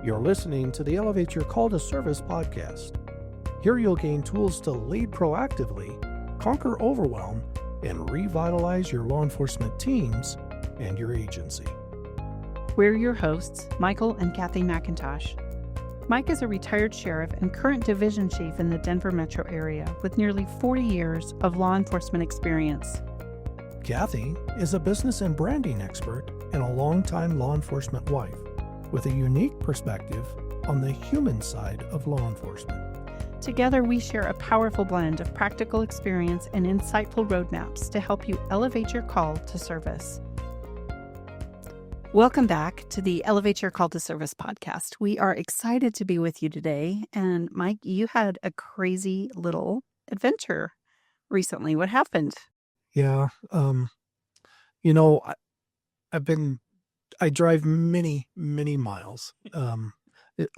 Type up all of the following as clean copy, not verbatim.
You're listening to the Elevate Your Call to Service podcast. Here you'll gain tools to lead proactively, conquer overwhelm, and revitalize your law enforcement teams and your agency. We're your hosts, Michael and Cathy McIntosh. Mike is a retired sheriff and current division chief in the Denver metro area with nearly 40 years of law enforcement experience. Cathy is a business and branding expert and a longtime law enforcement wife with a unique perspective on the human side of law enforcement. Together, we share a powerful blend of practical experience and insightful roadmaps to help you elevate your call to service. Welcome back to the Elevate Your Call to Service podcast. We are excited to be with you today. And Mike, you had a crazy little adventure recently. What happened? Yeah, I drive many miles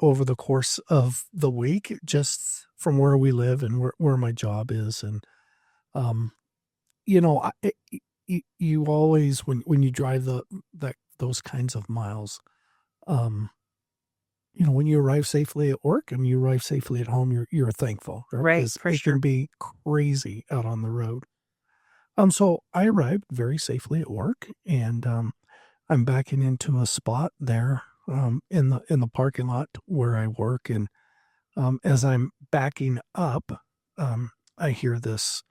over the course of the week, just from where we live and where my job is. And, you always, when you drive those kinds of miles, when you arrive safely at work and you arrive safely at home, you're thankful, right? Right, for It sure. can be crazy out on the road. So I arrived very safely at work, and I'm backing into a spot there in the parking lot where I work, and as I'm backing up, I hear this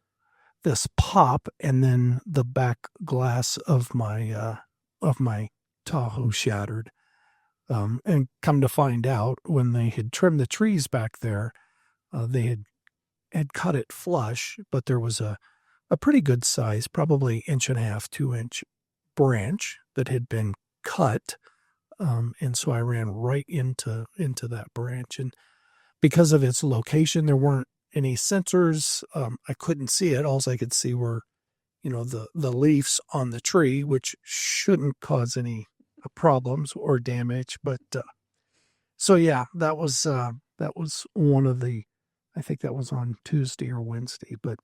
pop, and then the back glass of my Tahoe shattered. And come to find out, when they had trimmed the trees back there, they had cut it flush, but there was a pretty good size, probably 1.5 to 2-inch branch that had been cut. And so I ran right into that branch. And because of its location, there weren't any sensors. I couldn't see it. All I could see were, the leaves on the tree, which shouldn't cause any problems or damage. But so yeah, that was one of the, I think that was on Tuesday or Wednesday, but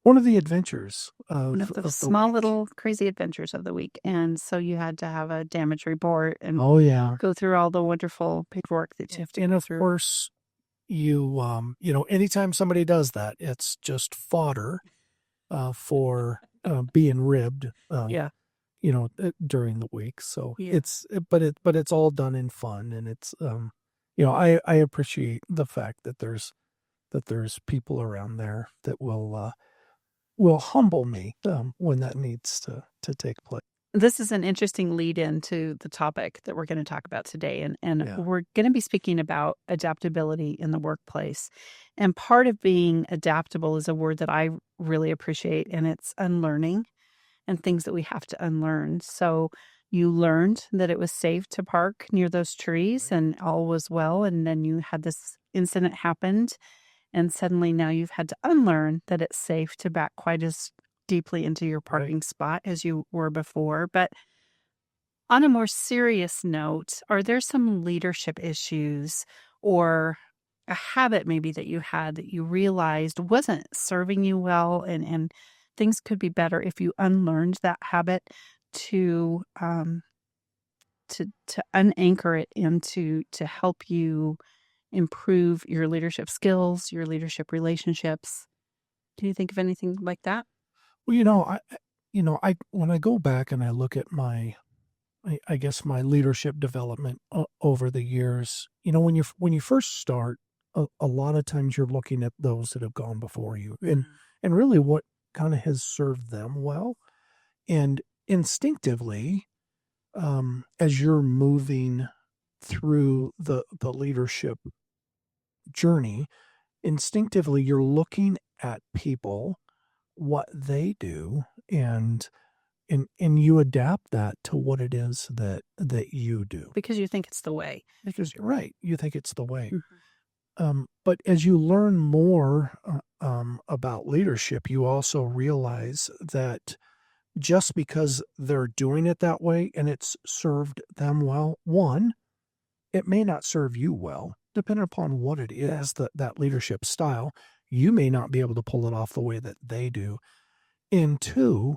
one of the adventures One of the small week. little crazy adventures of the week. And so you had to have a damage report and Oh yeah, go through all the wonderful paperwork that you have to and go of through. course, anytime somebody does that, it's just fodder for being ribbed. Yeah. During the week. So Yeah. but it's all done in fun, and it's I appreciate the fact that there's people around there that will humble me when that needs to take place. This is an interesting lead into the topic that we're going to talk about today. And Yeah. we're going to be speaking about adaptability in the workplace. And part of being adaptable is a word that I really appreciate, and it's unlearning and things that we have to unlearn. So you learned that it was safe to park near those trees and all was well. And then you had this incident happened. And suddenly now you've had to unlearn that it's safe to back quite as deeply into your parking spot as you were before. But on a more serious note, are there some leadership issues or a habit maybe that you had that you realized wasn't serving you well, and things could be better if you unlearned that habit to unanchor it and to help you improve your leadership skills, your leadership relationships? Can you think of anything like that? Well, I when I go back and I look at I guess my leadership development over the years, when you first start, a lot of times you're looking at those that have gone before you, and really what kind of has served them well, and instinctively, as you're moving through the leadership journey, instinctively you're looking at people, what they do, and you adapt that to what it is that you do, Because you think it's the way. because you're right, you think it's the way. Mhm. But as you learn more about leadership, you also realize that just because they're doing it that way and it's served them well, one, it may not serve you well, depending upon what it is, that leadership style. You may not be able to pull it off the way that they do. And two,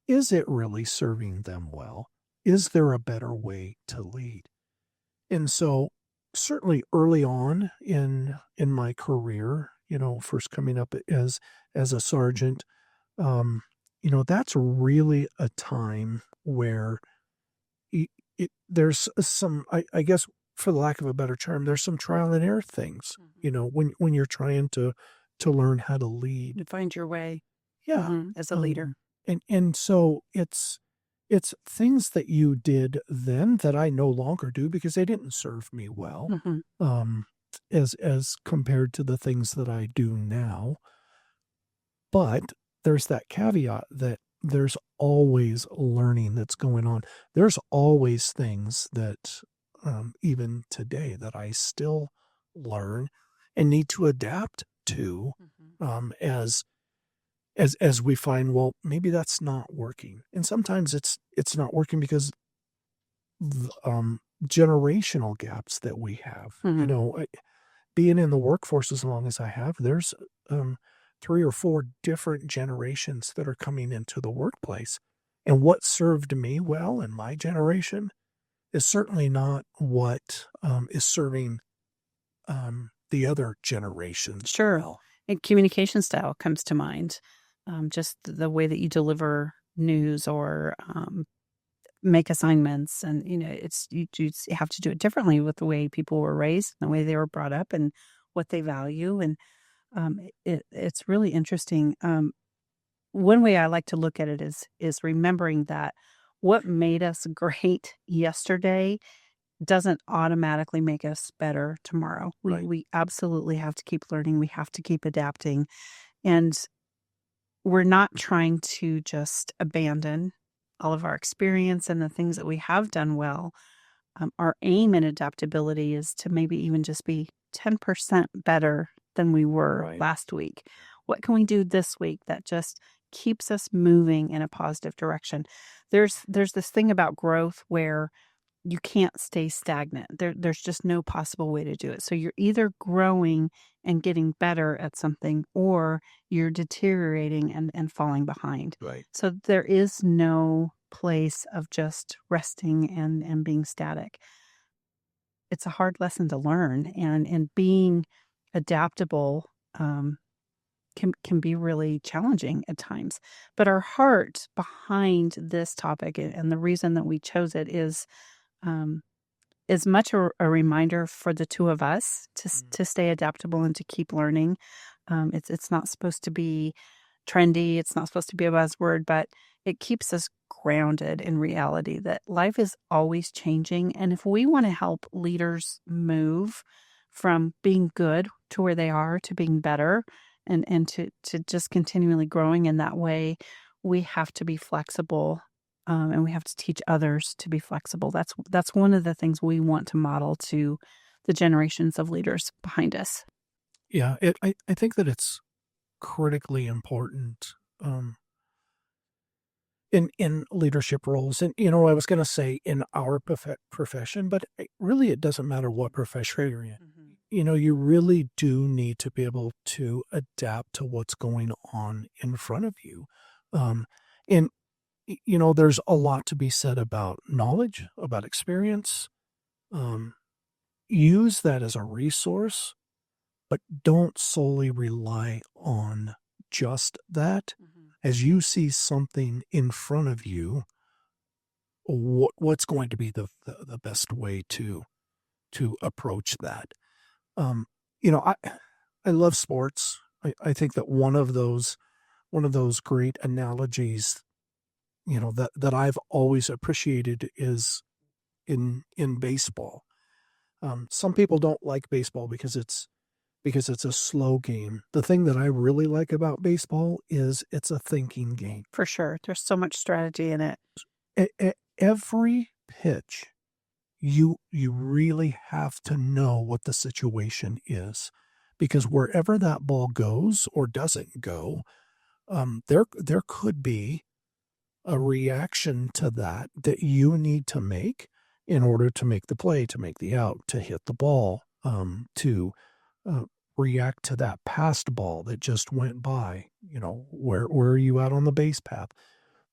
is it really serving them well? Is there a better way to lead? And so certainly early on in my career, first coming up as a sergeant, um, that's really a time where it, there's some, I guess, for the lack of a better term, there's some trial and error things, Mhm. when you're trying to learn how to lead. To find your way, Yeah. as a leader. And so it's things that you did then that I no longer do because they didn't serve me well, Mhm. um, as compared to the things that I do now. But there's that caveat that there's always learning that's going on. There's always things that, even today, that I still learn and need to adapt to, Mhm. as we find, well, maybe that's not working. And sometimes it's not working because generational gaps that we have. Mhm. Being in the workforce as long as I have, there's um, 3 or 4 different generations that are coming into the workplace. And what served me well in my generation is certainly not what is serving the other generations Sure. well. And communication style comes to mind. Just the way that you deliver news or, make assignments, and, it's you have to do it differently with the way people were raised, the way they were brought up, and what they value, and, it's really interesting. One way I like to look at it is remembering that what made us great yesterday doesn't automatically make us better tomorrow. We Right. we absolutely have to keep learning, we have to keep adapting, and we're not trying to just abandon all of our experience and the things that we have done well. Our aim in adaptability is to maybe even just be 10% better than we were Right. last week. What can we do this week that just keeps us moving in a positive direction? There's this thing about growth where you can't stay stagnant. There's just no possible way to do it. So you're either growing and getting better at something, or you're deteriorating and falling behind. Right. So there is no place of just resting and being static. It's a hard lesson to learn, and being adaptable, can be really challenging at times. But our heart behind this topic, and the reason that we chose it um, is much a reminder for the 2 of us Mm. to stay adaptable and to keep learning. It's not supposed to be trendy, it's not supposed to be a buzzword, but it keeps us grounded in reality that life is always changing, and if we wanna help leaders move from being good to where they are to being better, and to just continually growing in that way, we have to be flexible, and we have to teach others to be flexible. That's one of the things we want to model to the generations of leaders behind us. Yeah. I think that it's critically important, in leadership roles. And I was going to say in our profession, but really it doesn't matter what profession you're in. Mhm. You really do need to be able to adapt to what's going on in front of you. And there's a lot to be said about knowledge, about experience. um, Use that as a resource, but don't solely rely on just that. Mhm. As you see something in front of you, what's going to be the best way to approach that? Um, I love sports. I think that one of those great analogies, that I've always appreciated is in baseball. Some people don't like baseball because it's a slow game. The thing that I really like about baseball is it's a thinking game. For sure, there's so much strategy in it. Every pitch, you really have to know what the situation is, because wherever that ball goes or doesn't go, there could be a reaction to that you need to make in order to make the play, to make the out, to hit the ball, to uh, react to that passed ball that just went by. Where are you out on the base path?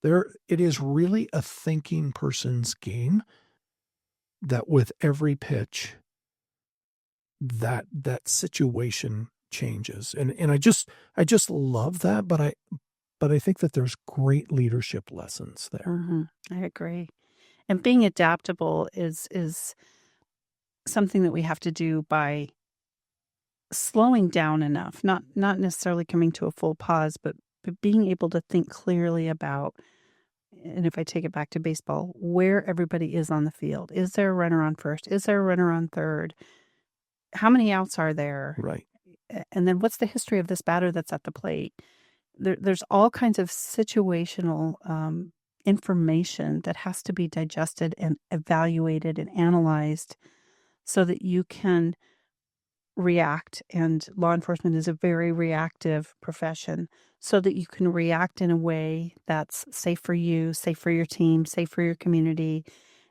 It is really a thinking person's game that with every pitch that situation changes. And I just love that, but I think that there's great leadership lessons there. I agree. And being adaptable is something that we have to do by slowing down enough, not necessarily coming to a full pause, but being able to think clearly about, and if I take it back to baseball, where everybody is on the field. Is there a runner on first? Is there a runner on third? How many outs are there? Right. And then what's the history of this batter that's at the plate? There's all kinds of situational information that has to be digested and evaluated and analyzed so that you can react. And law enforcement is a very reactive profession, so that you can react in a way that's safe for you, safe for your team, safe for your community,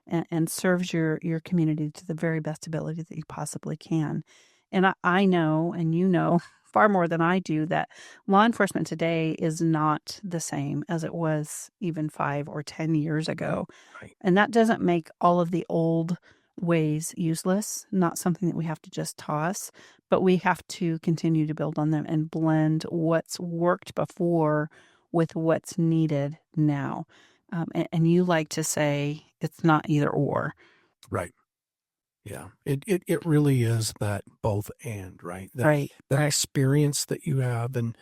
and serves your community to the very best ability that you possibly can. And I know, and you know far more than I do, that law enforcement today is not the same as it was even 5 or 10 years ago. Right. And that doesn't make all of the old ways useless, not something that we have to just toss, but we have to continue to build on them and blend what's worked before with what's needed now. And you like to say it's not either or. Right. Yeah. It really is that both and, right? That Right. experience that you have. And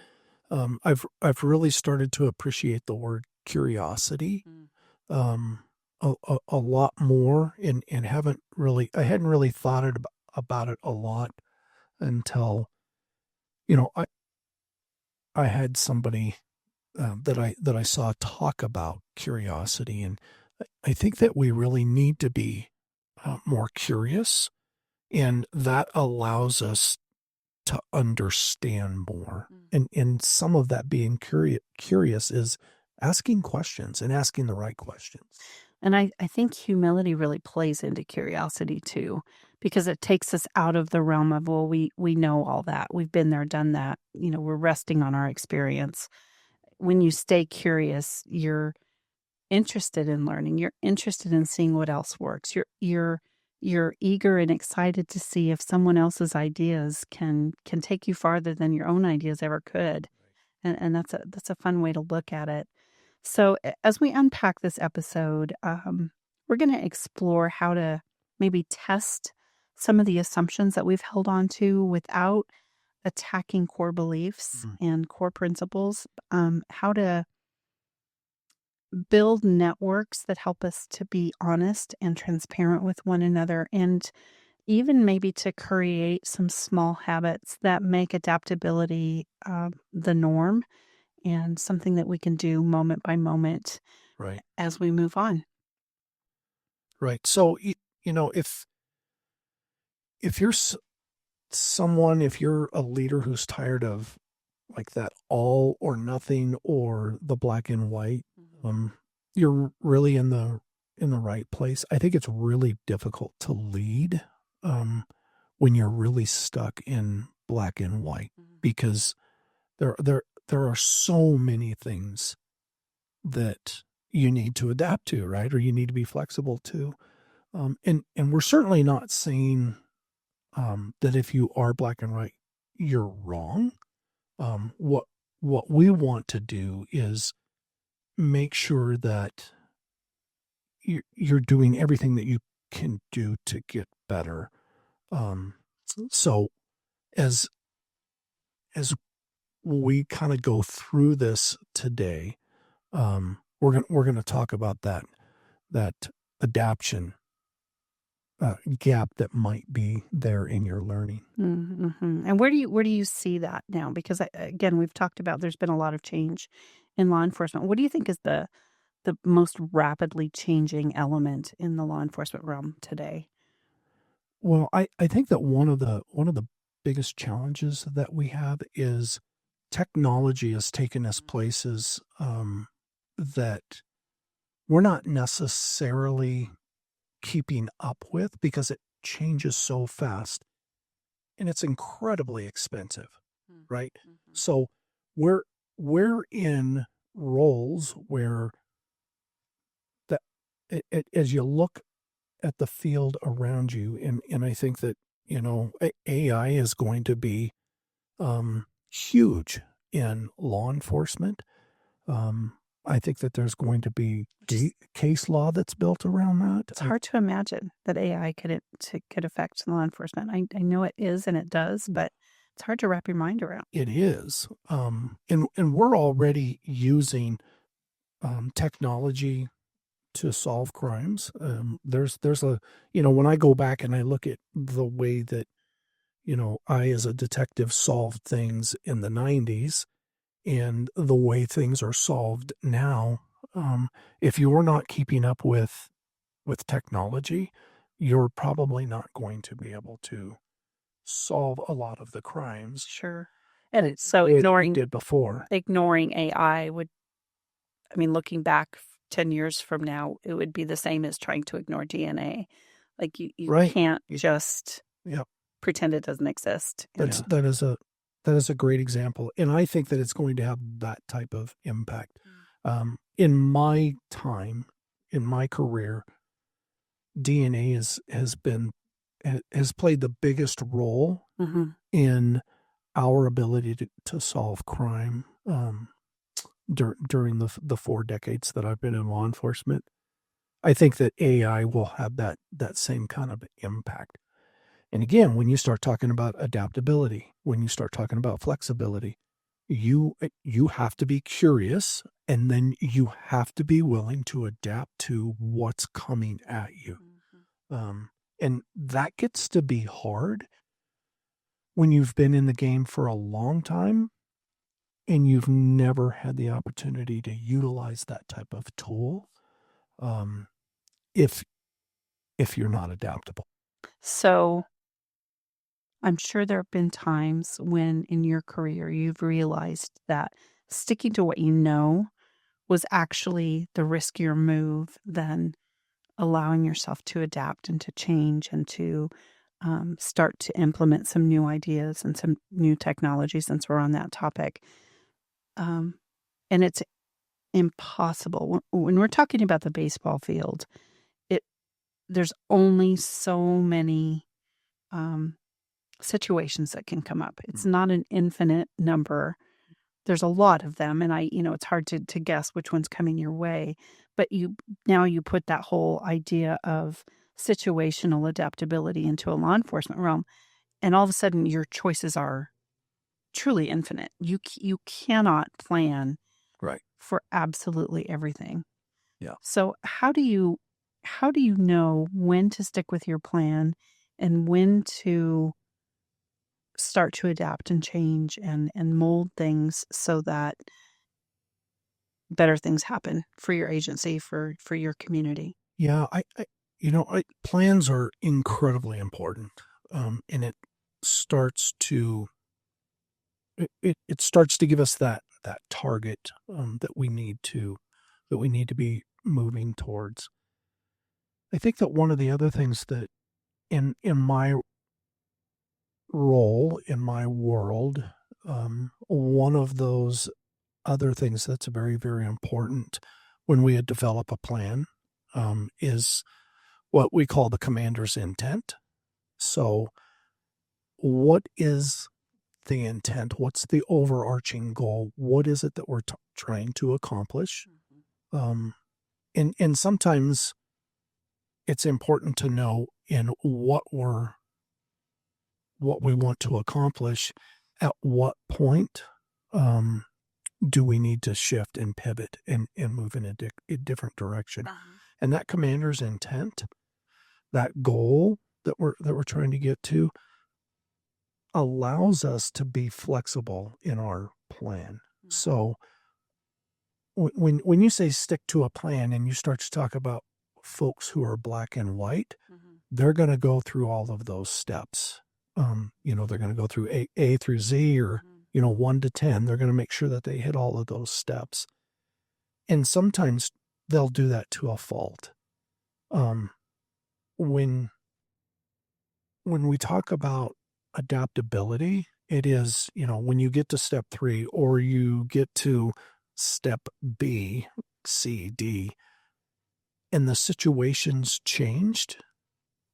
I've really started to appreciate the word curiosity a lot more, and I hadn't really thought about it a lot until, I had somebody that I saw talk about curiosity. And I think that we really need to be more curious, and that allows us to understand more. And some of that being curious is asking questions and asking the right questions. And I think humility really plays into curiosity too, because it takes us out of the realm of, well, we know all that. We've been there, done that. We're resting on our experience. When you stay curious, you're interested in learning. You're interested in seeing what else works. You're eager and excited to see if someone else's ideas can take you farther than your own ideas ever could. And that's a fun way to look at it. So as we unpack this episode, we're going to explore how to maybe test some of the assumptions that we've held on to without attacking core beliefs and core principles, how to build networks that help us to be honest and transparent with one another, and even maybe to create some small habits that make adaptability the norm and something that we can do moment by moment Right. as we move on. Right. So, if you're if you're a leader who's tired of like that all or nothing or the black and white, you're really in the right place. I think it's really difficult to lead when you're really stuck in black and white, because there are so many things that you need to adapt to, right? Or you need to be flexible to. And we're certainly not saying that if you are black and white, you're wrong. What we want to do is make sure that you're doing everything that you can do to get better. So as we kind of go through this today, we're gonna talk about that adaptation gap that might be there in your learning. And where do you see that now? Because again, we've talked about there's been a lot of change in law enforcement. What do you think is the most rapidly changing element in the law enforcement realm today? Well, I think that one of the biggest challenges that we have is technology has taken us places that we're not necessarily keeping up with, because it changes so fast and it's incredibly expensive, right? So we're in roles where that as you look at the field around you, and I think that AI is going to be huge in law enforcement. I think that there's going to be case law that's built around that. It's hard to imagine that AI could affect law enforcement. I know it is and it does, but it's hard to wrap your mind around. It is. And we're already using technology to solve crimes. There's a, when I go back and I look at the way that, I as a detective solved things in the 90s and the way things are solved now, if you're not keeping up with technology, you're probably not going to be able to solve a lot of the crimes. Sure. And it's so it did before. Ignoring AI looking back 10 years from now, it would be the same as trying to ignore DNA. Like you Right. can't just pretend it doesn't exist. That is a great example. And I think that it's going to have that type of impact. In my time, in my career, DNA has played the biggest role in our ability to solve crime during the 4 decades that I've been in law enforcement. I think that AI will have that same kind of impact. And again, when you start talking about adaptability, when you start talking about flexibility, you have to be curious, and then you have to be willing to adapt to what's coming at you. And that gets to be hard when you've been in the game for a long time and you've never had the opportunity to utilize that type of tool, if you're not adaptable. So I'm sure there have been times when in your career you've realized that sticking to what you know was actually the riskier move than allowing yourself to adapt and to change and to start to implement some new ideas and some new technology, since we're on that topic. And it's impossible. When we're talking about the baseball field, there's only so many situations that can come up. It's not an infinite number. There's a lot of them, and it's hard to guess which one's coming your way. But you put that whole idea of situational adaptability into a law enforcement realm, and all of a sudden your choices are truly infinite. You cannot plan for absolutely everything. Yeah. So how do you know when to stick with your plan and when to start to adapt and change and mold things so that better things happen for your agency, for your community? Yeah, plans are incredibly important, and it starts to give us that target that we need to be moving towards. I think that one of the other things that in my role in my world, one of those other things that's very, very important when we develop a plan is what we call the commander's intent. So what is the intent? What's the overarching goal? What is it that we're trying to accomplish? And sometimes it's important to know in what we want to accomplish, at what point do we need to shift and pivot and move in a different direction. And that commander's intent, that goal that we're trying to get to, allows us to be flexible in our plan. So when you say stick to a plan and you start to talk about folks who are black and white, they're going to go through all of those steps. They're going to go through A through Z, or 1 to 10. They're going to make sure that they hit all of those steps. And sometimes they'll do that to a fault. When we talk about adaptability, it is, when you get to step 3 or you get to step B, C, D, and the situation's changed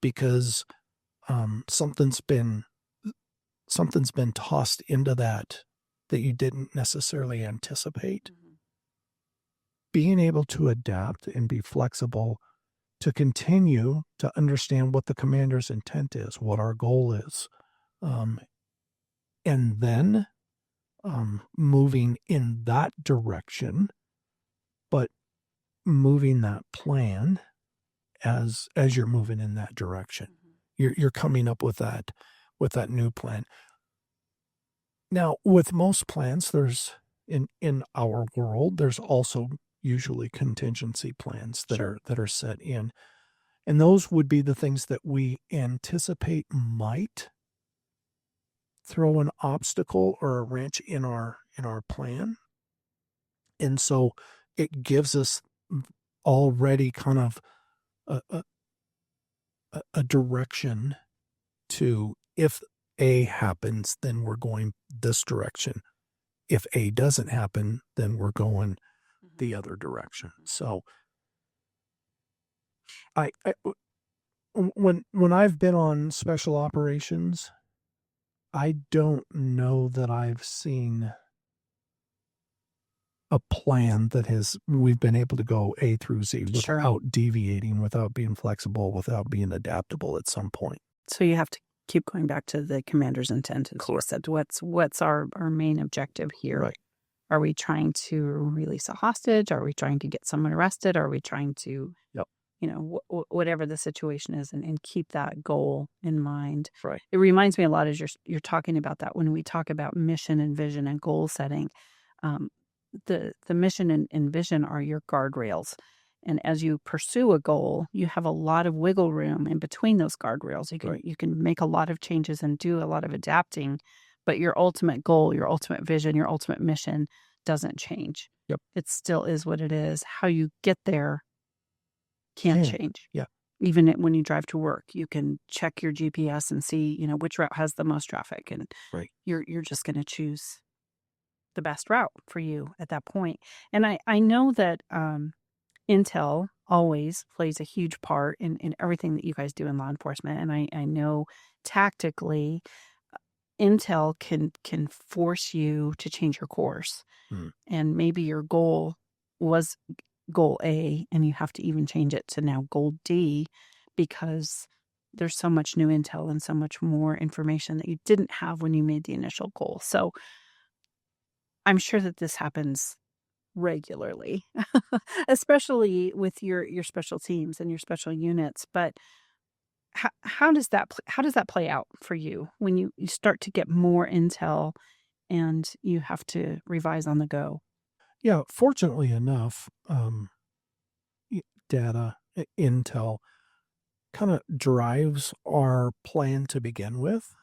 because something's been tossed into that you didn't necessarily anticipate. Mm-hmm. Being able to adapt and be flexible to continue to understand what the commander's intent is, what our goal is, and then moving in that direction, but moving that plan as you're moving in that direction. You're coming up with that new plan. Now, with most plans, there's in our world, there's also usually contingency plans that are set in. And those would be the things that we anticipate might throw an obstacle or a wrench in our plan. And so it gives us already kind of a direction to, if A happens, then we're going this direction. If A doesn't happen, then we're going the other direction. So when I've been on special operations, I don't know that I've seen a plan that we've been able to go A through Z without deviating, without being flexible, without being adaptable at some point. So you have to keep going back to the commander's intent, as you said. What's our main objective here? Right. Are we trying to release a hostage? Are we trying to get someone arrested? Are we trying to, whatever the situation is, and keep that goal in mind? Right. It reminds me a lot as you're talking about that when we talk about mission and vision and goal setting. The mission and vision are your guardrails. And as you pursue a goal, you have a lot of wiggle room in between those guardrails. You can make a lot of changes and do a lot of adapting, but your ultimate goal, your ultimate vision, your ultimate mission doesn't change. Yep. It still is what it is. How you get there can't change. Yeah. Even when you drive to work, you can check your GPS and see, which route has the most traffic, and you're just going to choose the best route for you at that point. And I know that Intel always plays a huge part in everything that you guys do in law enforcement. And I know tactically, Intel can force you to change your course. And maybe your goal was goal A, and you have to even change it to now goal D, because there's so much new intel and so much more information that you didn't have when you made the initial goal. So I'm sure that this happens regularly, especially with your special teams and your special units. But how does that play out for you when you start to get more intel and you have to revise on the go? Yeah, fortunately enough, data, intel kind of drives our plan to begin with.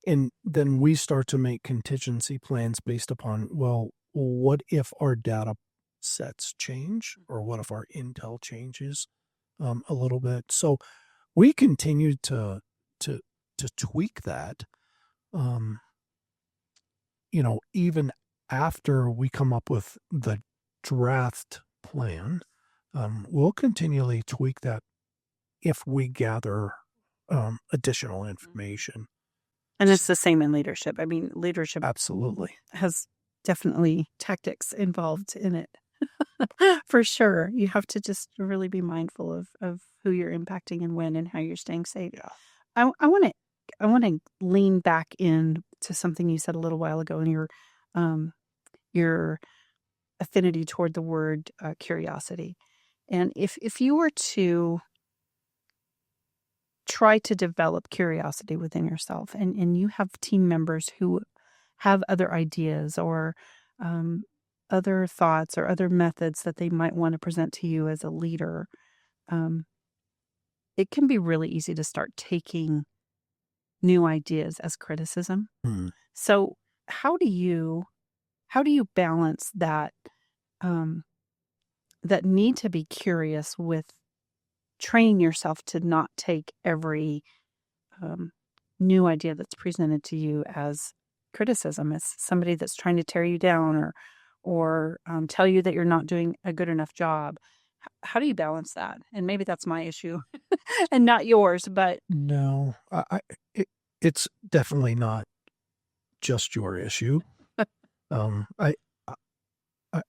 And then we start to make contingency plans based upon, well, what if our data sets change, or what if our intel changes a little bit? So we continue to tweak that, even after we come up with the draft plan. We'll continually tweak that if we gather additional information. And it's the same in leadership. I mean, leadership absolutely has definitely tactics involved in it. For sure. You have to just really be mindful of who you're impacting and when and how you're staying safe. Yeah. I want to lean back in to something you said a little while ago in your affinity toward the word curiosity. And if you were to try to develop curiosity within yourself, and you have team members who have other ideas or other thoughts or other methods that they might want to present to you as a leader, it can be really easy to start taking new ideas as criticism. So how do you balance that that need to be curious with training yourself to not take every new idea that's presented to you as criticism, as somebody that's trying to tear you down or tell you that you're not doing a good enough job? How do you balance that? And maybe that's my issue and not yours, but No, it, it's definitely not just your issue. Um, I, I,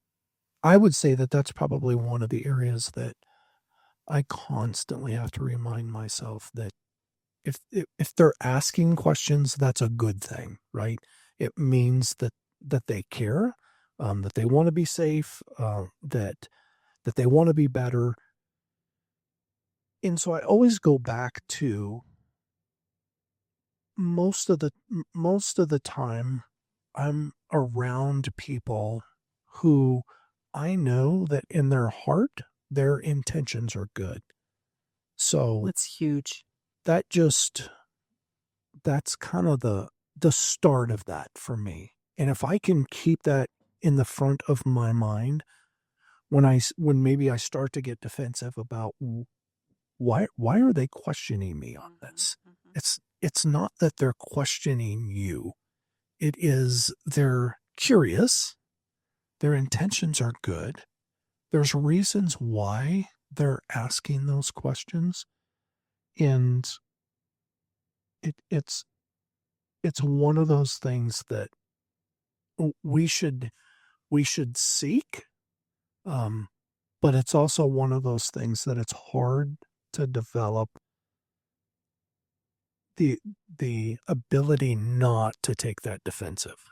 I would say that that's probably one of the areas that I constantly have to remind myself that if they're asking questions, that's a good thing, right? It means that they care, that they want to be safe, that they want to be better. And so I always go back to most of the time I'm around people who I know that in their heart their intentions are good. So it's huge. that just that's kind of the start of that for me. And if I can keep that in the front of my mind when maybe I start to get defensive about why are they questioning me on this? It's not that they're questioning you. It is they're curious. Their intentions are good. There's reasons why they're asking those questions. And it's it's one of those things that we should we should seek. Um, but it's also one of those things that it's hard to develop the the ability not to take that defensive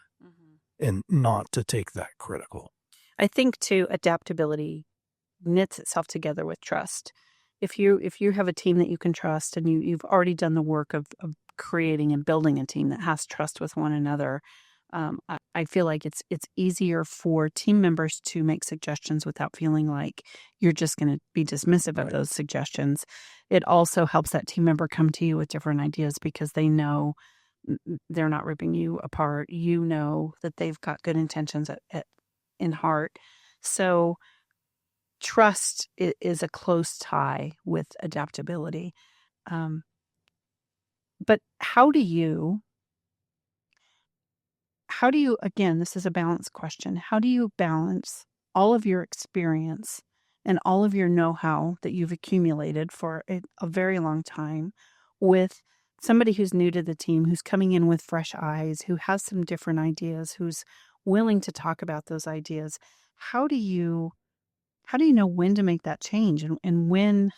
and not to take that critical. I think too, adaptability knits itself together with trust. If you have a team that you can trust and you've already done the work of creating and building a team that has trust with one another, I feel like it's easier for team members to make suggestions without feeling like you're just going to be dismissive of Right. those suggestions. It also helps that team member come to you with different ideas because they know they're not ripping you apart. You know that they've got good intentions in heart. So trust is a close tie with adaptability. Um, but how do you, again, this is a balance question. How do you balance all of your experience and all of your know-how that you've accumulated for a very long time with somebody who's new to the team, who's coming in with fresh eyes, who has some different ideas, who's willing to talk about those ideas? How do you how do you know when to make that change and when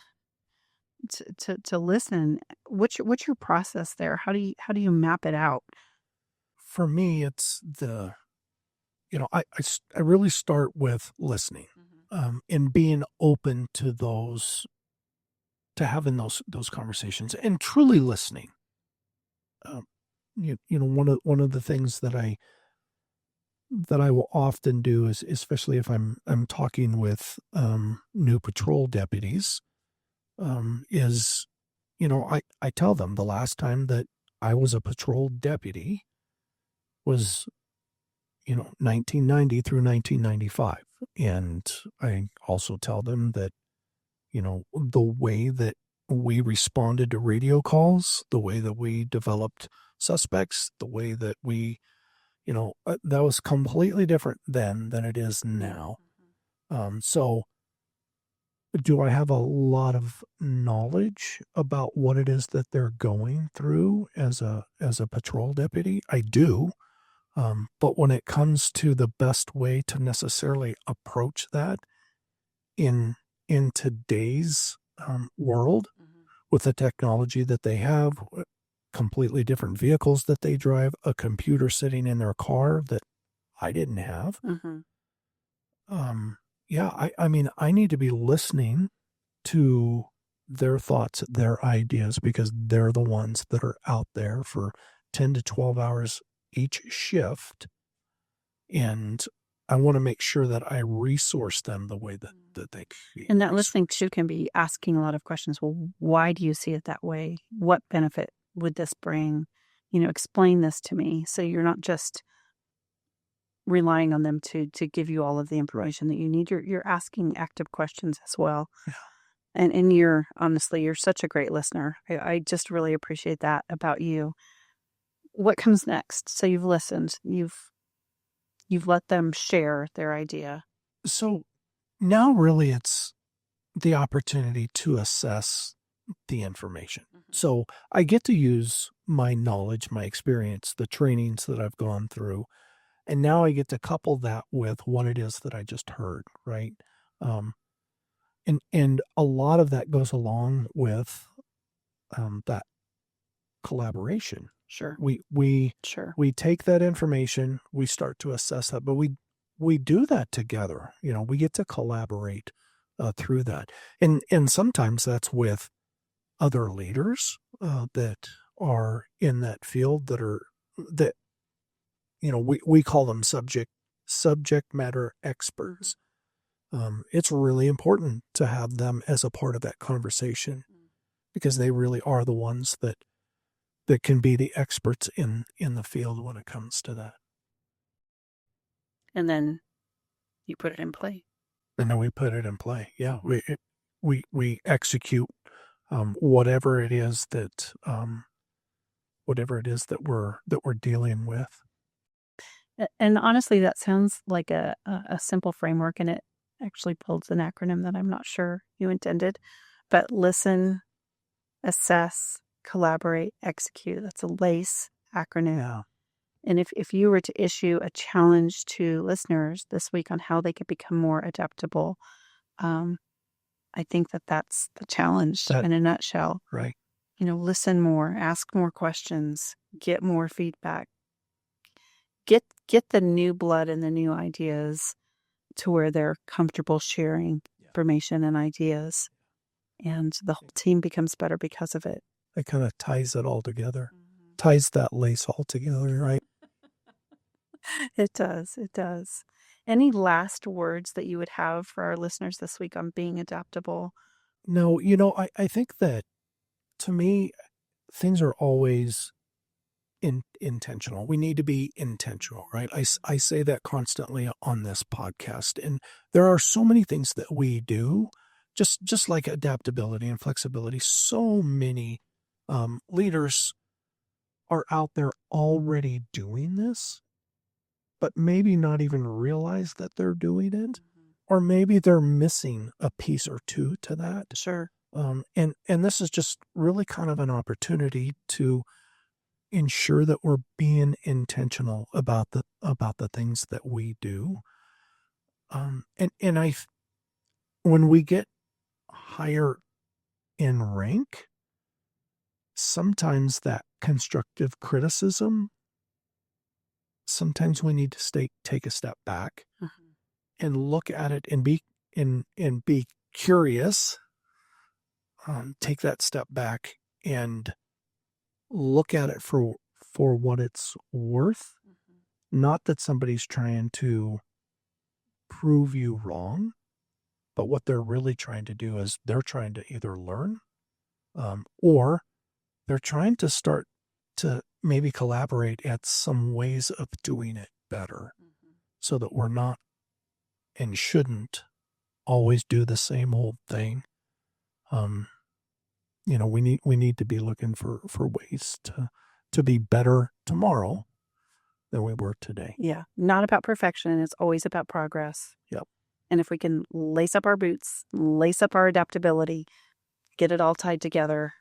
to listen? What's your process there? How do you map it out? For me, it's I really start with listening, and being open to having those conversations and truly listening. Um, one of the things that I will often do is, especially if I'm talking with new patrol deputies, is I tell them the last time that I was a patrol deputy was 1990 through 1995. And I also tell them that, the way that we responded to radio calls, the way that we developed suspects, the way that that was completely different then than it is now. So do I have a lot of knowledge about what it is that they're going through as a patrol deputy? I do. But when it comes to the best way to necessarily approach that in today's world with the technology that they have, completely different vehicles that they drive, a computer sitting in their car that I didn't have. Mhm. Yeah, I mean, I need to be listening to their thoughts, their ideas, because they're the ones that are out there for 10 to 12 hours each shift. And I want to make sure that I resource them the way that they can be And that listening resourced. too can be asking a lot of questions. Well, why do you see it that way? What benefit would this bring? Explain this to me. So you're not just relying on them to give you all of the Right. information that you need. You're asking active questions as well. And you're honestly, you're such a great listener. I just really appreciate that about you. What comes next? So you've listened. You've let them share their idea. So now really the opportunity to assess the information. Mm-hmm. So I get to use my knowledge, my experience, the trainings that I've gone through, and now I get to couple that with what it is that I just heard, right? Um, and a lot of that goes along with that collaboration. Sure. We Sure. take that information, we start to assess that, but we do that together. We get to collaborate through that, and sometimes that's with other leaders that are in that field that we call them subject matter experts. It's really important to have them as a part of that conversation because they really are the ones that can be the experts in the field when it comes to that. And then you put it in play. And then we put it in play. Yeah, we execute whatever it is that we're dealing with. And honestly, that sounds like a simple framework, and it actually builds an acronym that I'm not sure you intended. But listen, assess, collaborate, execute. That's a LACE acronym. Yeah. And if you were to issue a challenge to listeners this week on how they could become more adaptable, I think that's the challenge in a nutshell. Right. Listen more, ask more questions, get more feedback, get the new blood and the new ideas to where they're comfortable sharing information and ideas, and the whole team becomes better because of it. It kind of ties it all together, ties that lace all together, right? It does. It does. Any last words that you would have for our listeners this week on being adaptable? No, I think that to me, things are always intentional. We need to be intentional, right? I say that constantly on this podcast. And there are so many things that we do, just like adaptability and flexibility. So many leaders are out there already doing this, but maybe not even realize that they're doing it, or maybe they're missing a piece or two to that. Sure. And this is just really kind of an opportunity to ensure that we're being intentional about the things that we do. When we get higher in rank, sometimes that constructive criticism, sometimes we need to take a step back and look at it and be curious. Take that step back and look at it for what it's worth. Not that somebody's trying to prove you wrong, but what they're really trying to do is they're trying to either learn or they're trying to start to maybe collaborate at some ways of doing it better so that we're not and shouldn't always do the same old thing. We need to be looking for ways to be better tomorrow than we were today. Yeah. Not about perfection. It's always about progress. Yep. And if we can lace up our boots, lace up our adaptability, get it all tied together,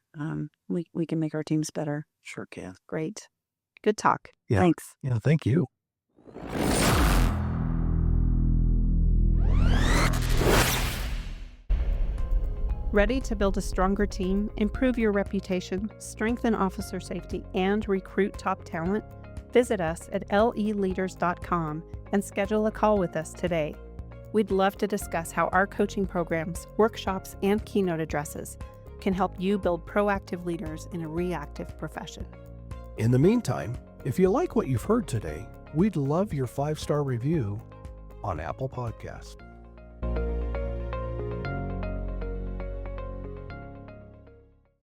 we can make our teams better. Sure can. Great. Good talk. Yeah. Thanks. Yeah. Thank you. Ready to build a stronger team, improve your reputation, strengthen officer safety, and recruit top talent? Visit us at leleaders.com and schedule a call with us today. We'd love to discuss how our coaching programs, workshops, and keynote addresses can help you build proactive leaders in a reactive profession. In the meantime, if you like what you've heard today, we'd love your 5-star review on Apple Podcasts.